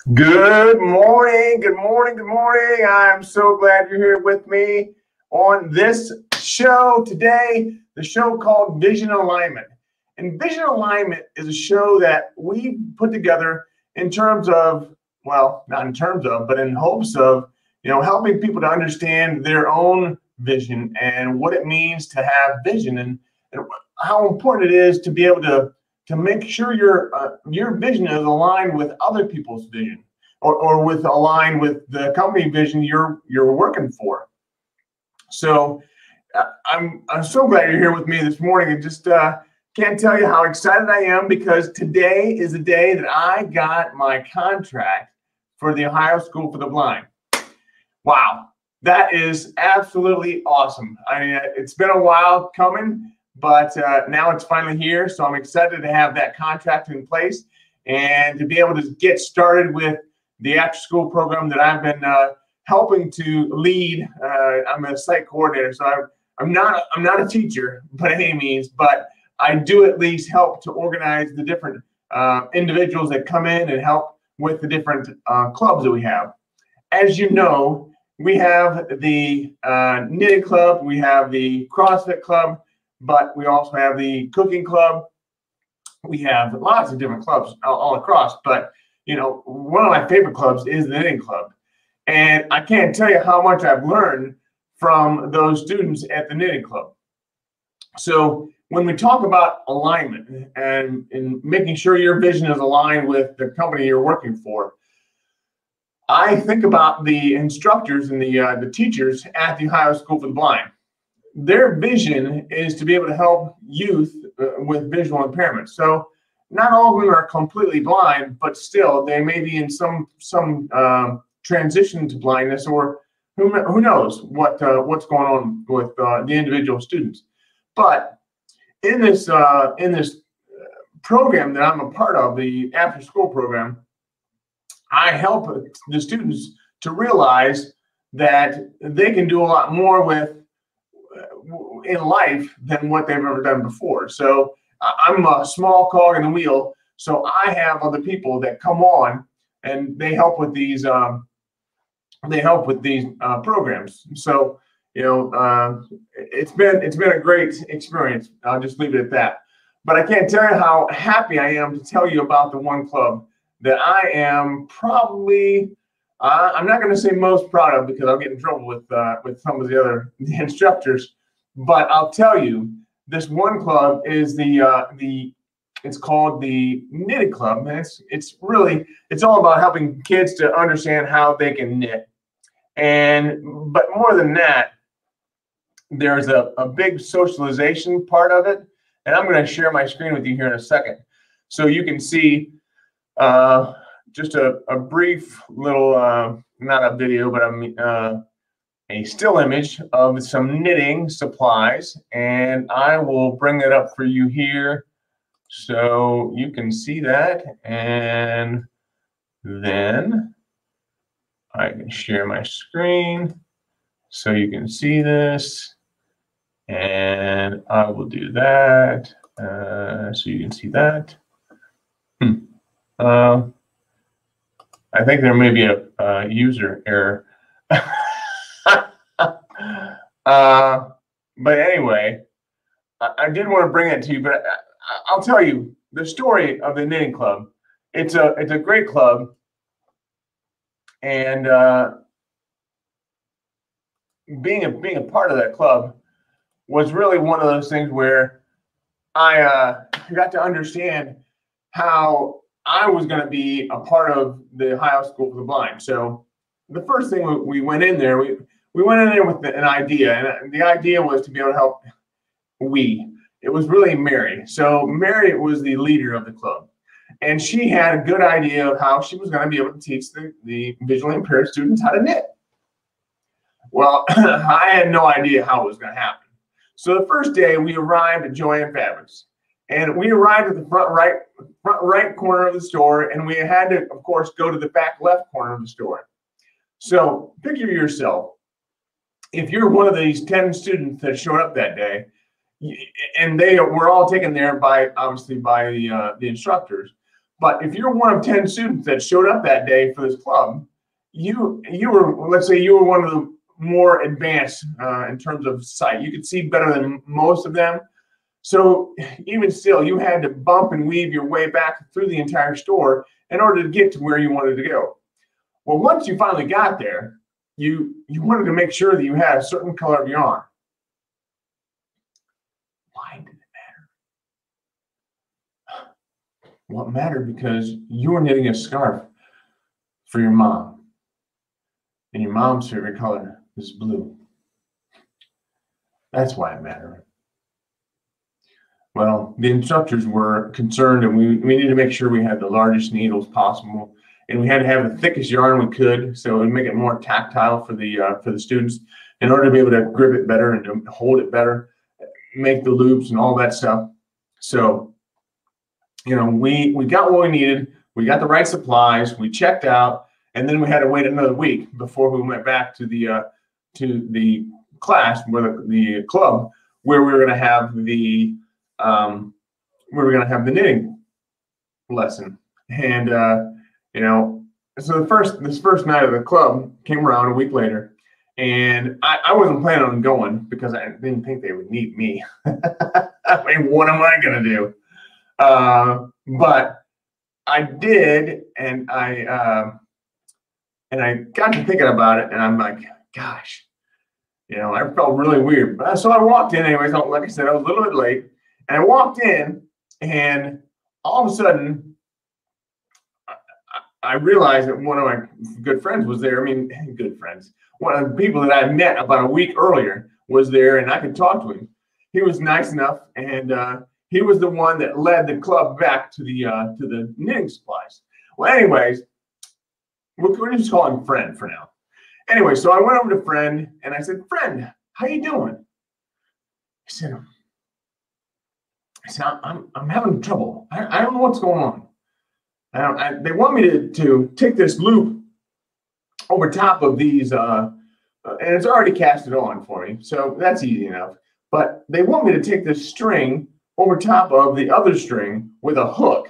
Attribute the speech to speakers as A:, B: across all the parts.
A: Good morning, good morning, good morning. I'm so glad you're here with me on this show today, the show called Vision Alignment. And Vision Alignment is a show that we put together in terms of, well, not in terms of, but in hopes of, helping people to understand their own vision and what it means to have vision and how important it is to be able to make sure your vision is aligned with other people's vision, or with aligned with the company vision you're working for. So I'm so glad you're here with me this morning, and just can't tell you how excited I am, because today is the day that I got my contract for the Ohio School for the Blind. Wow, that is absolutely awesome. I mean, it's been a while coming, but now it's finally here. So I'm excited to have that contract in place and to be able to get started with the after-school program that I've been helping to lead. I'm a site coordinator, so I'm not a teacher by any means, but I do at least help to organize the different individuals that come in and help with the different clubs that we have. As you know, we have the knitting club, we have the CrossFit club, but we also have the cooking club. We have lots of different clubs all across, but one of my favorite clubs is the knitting club. And I can't tell you how much I've learned from those students at the knitting club. So when we talk about alignment and making sure your vision is aligned with the company you're working for, I think about the instructors and the teachers at the Ohio School for the Blind. Their vision is to be able to help youth with visual impairments. So not all of them are completely blind, but still they may be in some transition to blindness, or who knows what's going on with the individual students. But in this program that I'm a part of, the after school program, I help the students to realize that they can do a lot more with in life than what they've ever done before. So I'm a small cog in the wheel. So I have other people that come on and they help with these programs. So it's been a great experience. I'll just leave it at that. But I can't tell you how happy I am to tell you about the one club that I am probably, I'm not going to say most proud of, because I'll get in trouble with some of the instructors. But I'll tell you, this one club is it's called the knitting club. And it's all about helping kids to understand how they can knit. But more than that, there's a big socialization part of it. And I'm going to share my screen with you here in a second, so you can see just a brief little, not a video, but a still image of some knitting supplies. And I will bring it up for you here so you can see that. And then I can share my screen so you can see this. And I will do that so you can see that. I think there may be a user error. But anyway, I did want to bring it to you, but I'll tell you the story of the knitting club. It's a great club, and being a part of that club was really one of those things where I got to understand how I was going to be a part of the Ohio School for the Blind. So the first thing we went in there, we went in there with an idea, and the idea was to be able to help. It was really Mary. So Mary was the leader of the club, and she had a good idea of how she was going to be able to teach the visually impaired students how to knit. Well, I had no idea how it was going to happen. So the first day we arrived at Joanne Fabrics, and we arrived at the front right corner of the store, and we had to, of course, go to the back left corner of the store. So picture yourself, if you're one of these 10 students that showed up that day, and they were all taken there by, obviously, by the instructors, But if you're one of 10 students that showed up that day for this club, you were, let's say you were one of the more advanced in terms of sight. You could see better than most of them. So even still, you had to bump and weave your way back through the entire store in order to get to where you wanted to go. Well, once you finally got there, you wanted to make sure that you had a certain color of yarn. Why did it matter? Well, it mattered because you were knitting a scarf for your mom, and your mom's favorite color is blue. That's why it mattered. Well, the instructors were concerned, and we needed to make sure we had the largest needles possible, and we had to have the thickest yarn we could, so it would make it more tactile for the students in order to be able to grip it better and to hold it better, make the loops and all that stuff. So, you know, we got what we needed, we got the right supplies, we checked out, and then we had to wait another week before we went back to the class, where the club, where we were going to have the knitting lesson. And you know, so this first night of the club came around a week later, and I wasn't planning on going because I didn't think they would need me. I mean, what am I gonna do? But I did, and I got to thinking about it, and I'm like, gosh, you know, I felt really weird. But so I walked in anyways. Like I said, I was a little bit late. And I walked in, and all of a sudden, I realized that one of my good friends was there. I mean, good friends. One of the people that I met about a week earlier was there, and I could talk to him. He was nice enough, and he was the one that led the club back to the knitting supplies. Well, anyways, we're just calling him Friend for now. Anyway, so I went over to Friend, and I said, "Friend, how you doing?" He said, I'm having trouble. I don't know what's going on. They want me to take this loop over top of these, and it's already casted on for me, so that's easy enough. But they want me to take this string over top of the other string with a hook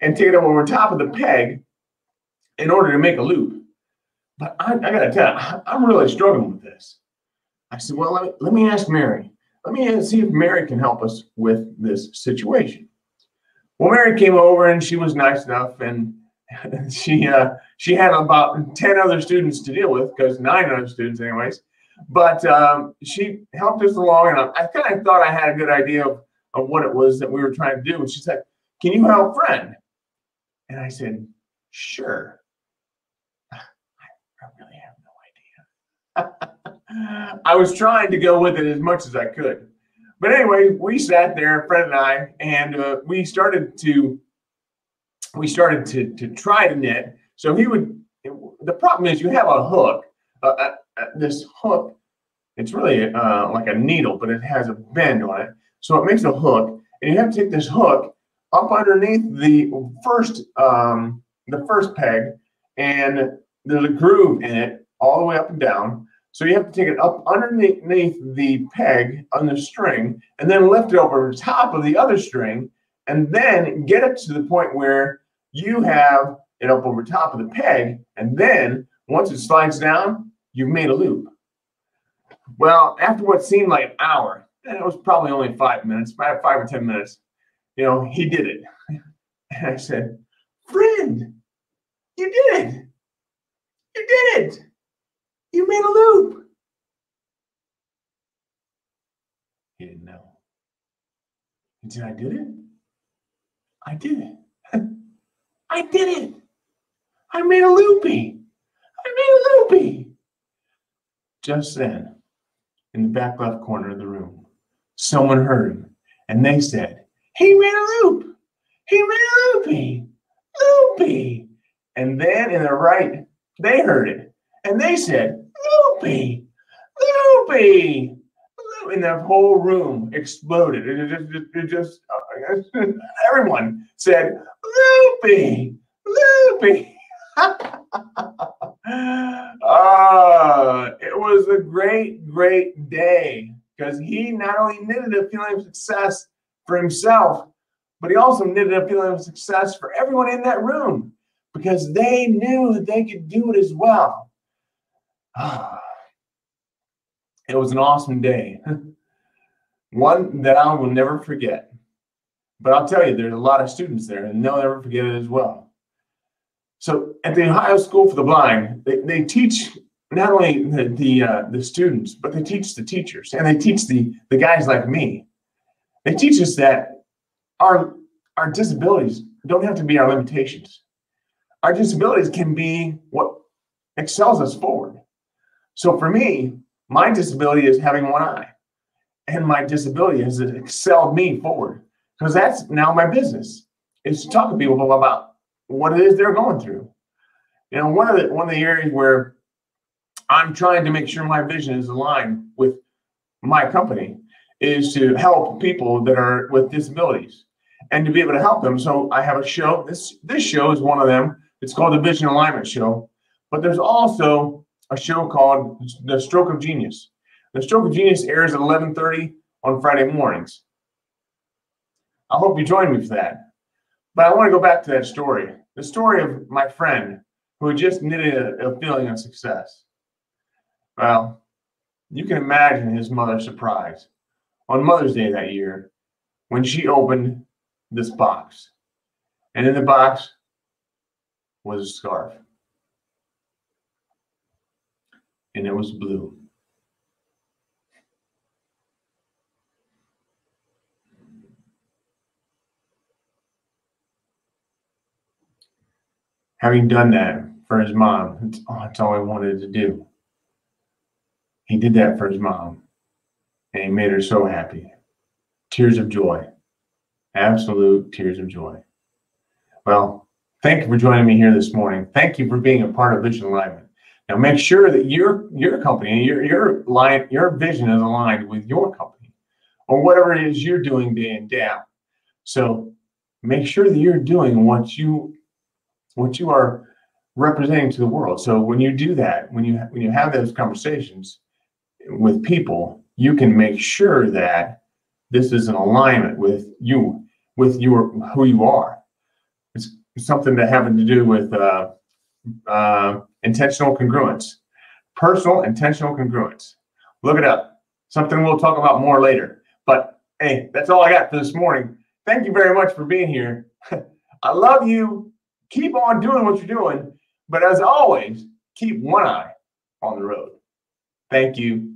A: and take it over top of the peg in order to make a loop. But I got to tell you, I'm really struggling with this. I said, well, let me ask Mary. Let me see if Mary can help us with this situation. Well, Mary came over, and she was nice enough, and she had about 10 other students to deal with, because 9 other students anyways. But she helped us along, and I kind of thought I had a good idea of what it was that we were trying to do. And she said, "Can you help Friend?" And I said, "Sure." I really have no idea. I was trying to go with it as much as I could. But anyway, we sat there, Fred and I, and we started to try to knit. So the problem is you have a hook, this hook, it's really like a needle, but it has a bend on it. So it makes a hook, and you have to take this hook up underneath the first peg, and there's a groove in it all the way up and down. So you have to take it up underneath the peg on the string, and then lift it over the top of the other string, and then get it to the point where you have it up over top of the peg, and then once it slides down, you've made a loop. Well, after what seemed like an hour, and it was probably only 5 minutes, 5 or 10 minutes, you know, he did it. And I said, "Friend, you did it. You did it. You made a loop." He didn't know. He said, "I did it. I did it. I did it. I made a loopy. I made a loopy." Just then, in the back left corner of the room, someone heard him, and they said, "He made a loop. He made a loopy. Loopy." And then in the right, they heard it, and they said, "Loopy. Loopy." And the whole room exploded. It just everyone said, "Loopy, Loopy." It was a great day, because he not only knitted a feeling of success for himself, but he also knitted a feeling of success for everyone in that room because they knew that they could do it as well. It was an awesome day, one that I will never forget. But I'll tell you, there's a lot of students there, and they'll never forget it as well. So at the Ohio School for the Blind, they teach not only the students, but they teach the teachers, and they teach the guys like me. They teach us that our disabilities don't have to be our limitations. Our disabilities can be what excels us forward. So for me, my disability is having one eye, and my disability has excelled me forward because that's now my business, is to talk to people about what it is they're going through. You know, one of the areas where I'm trying to make sure my vision is aligned with my company is to help people that are with disabilities and to be able to help them. So I have a show. This show is one of them. It's called the Vision Alignment Show. But there's also a show called The Stroke of Genius. The Stroke of Genius airs at 11:30 on Friday mornings. I hope you join me for that. But I want to go back to that story. The story of my friend who had just knitted a feeling of success. Well, you can imagine his mother's surprise on Mother's Day that year when she opened this box. And in the box was a scarf. And it was blue. Having done that for his mom, that's all he wanted to do. He did that for his mom, and he made her so happy. Tears of joy. Absolute tears of joy. Well, thank you for joining me here this morning. Thank you for being a part of Vision Alignment. Now, make sure that your company, your vision is aligned with your company or whatever it is you're doing day in, day out. So make sure that you're doing what you are representing to the world. So when you do that, when you have those conversations with people, you can make sure that this is in alignment with you, with who you are. It's something that having to do with intentional congruence, personal intentional congruence. Look it up. Something we'll talk about more later. But hey, that's all I got for this morning. Thank you very much for being here. I love you. Keep on doing what you're doing. But as always, keep one eye on the road. Thank you.